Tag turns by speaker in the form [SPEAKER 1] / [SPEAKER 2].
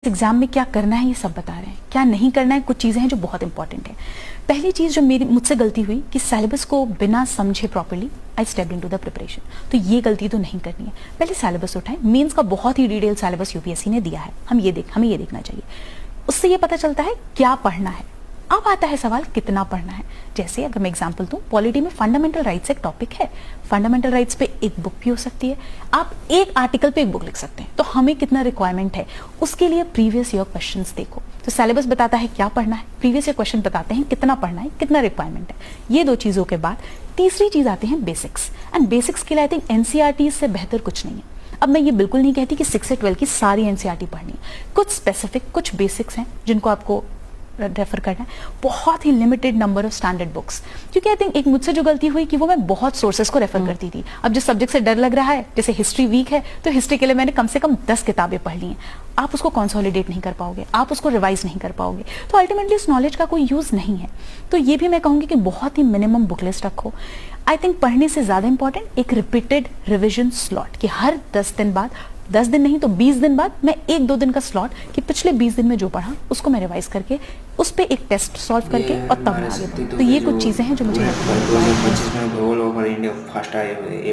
[SPEAKER 1] Exam में क्या करना है ये सब बता रहे हैं, क्या नहीं करना है कुछ चीज़ें हैं जो बहुत इंपॉर्टेंट है। पहली चीज़ जो मुझसे गलती हुई कि सिलेबस को बिना समझे properly I stepped into the preparation. तो ये गलती तो नहीं करनी है। पहले सिलेबस उठाएं। मेंस का बहुत ही डिटेल सिलेबस यूपीएससी ने दिया है, हमें ये देखना चाहिए। उससे ये पता चलता है क्या पढ़ना है। अब आता है सवाल कितना पढ़ना है। जैसे अगर मैं एग्जांपल दूं, पॉलिटी में फंडामेंटल राइट्स एक टॉपिक है। फंडामेंटल राइट्स पे एक बुक भी हो सकती है, आप एक आर्टिकल पे एक बुक लिख सकते हैं। तो हमें कितना रिक्वायरमेंट है उसके लिए प्रीवियस ईयर क्वेश्चंस देखो। तो सिलेबस बताता है क्या पढ़ना है, प्रीवियस ईयर क्वेश्चन बताते हैं कितना पढ़ना है, कितना रिक्वायरमेंट है। ये दो चीजों के बाद तीसरी चीज आती है बेसिक्स। एंड बेसिक्स के लिए आई थिंक एनसीईआरटी से बेहतर कुछ नहीं है। अब मैं ये बिल्कुल नहीं कहती कि 6 से 12 की सारी एनसीईआरटी पढ़नी है। कुछ स्पेसिफिक कुछ बेसिक्स हैं जिनको आपको रेफर करना है। बहुत ही limited number of standard books, क्योंकि आई थिंक एक मुझसे जो गलती हुई कि वो मैं बहुत सोर्सेस को रेफर करती थी। अब जिस सब्जेक्ट से डर लग रहा है, जैसे हिस्ट्री वीक है तो हिस्ट्री के लिए मैंने कम से कम 10 किताबें पढ़ ली हैं। आप उसको कंसोलिडेट नहीं कर पाओगे, आप उसको रिवाइज नहीं कर पाओगे, तो अल्टीमेटली उस नॉलेज का कोई यूज नहीं है। तो ये भी मैं कहूंगी कि बहुत ही मिनिमम बुक लिस्ट रखो। आई थिंक पढ़ने से ज्यादा इंपॉर्टेंट एक रिपीटेड रिविजन स्लॉट, कि हर 10 दिन बाद, 10 दिन नहीं तो 20 दिन बाद मैं 1-2 दिन का स्लॉट, कि पिछले 20 दिन में जो पढ़ा उसको मैं रिवाइज करके उस पे एक टेस्ट सॉल्व करके और तब मैं आगे बढ़ूं। तो ये कुछ चीजें हैं जो मुझे
[SPEAKER 2] 2025 में ग्लोबल ओवर इंडिया फर्स्ट आए हुए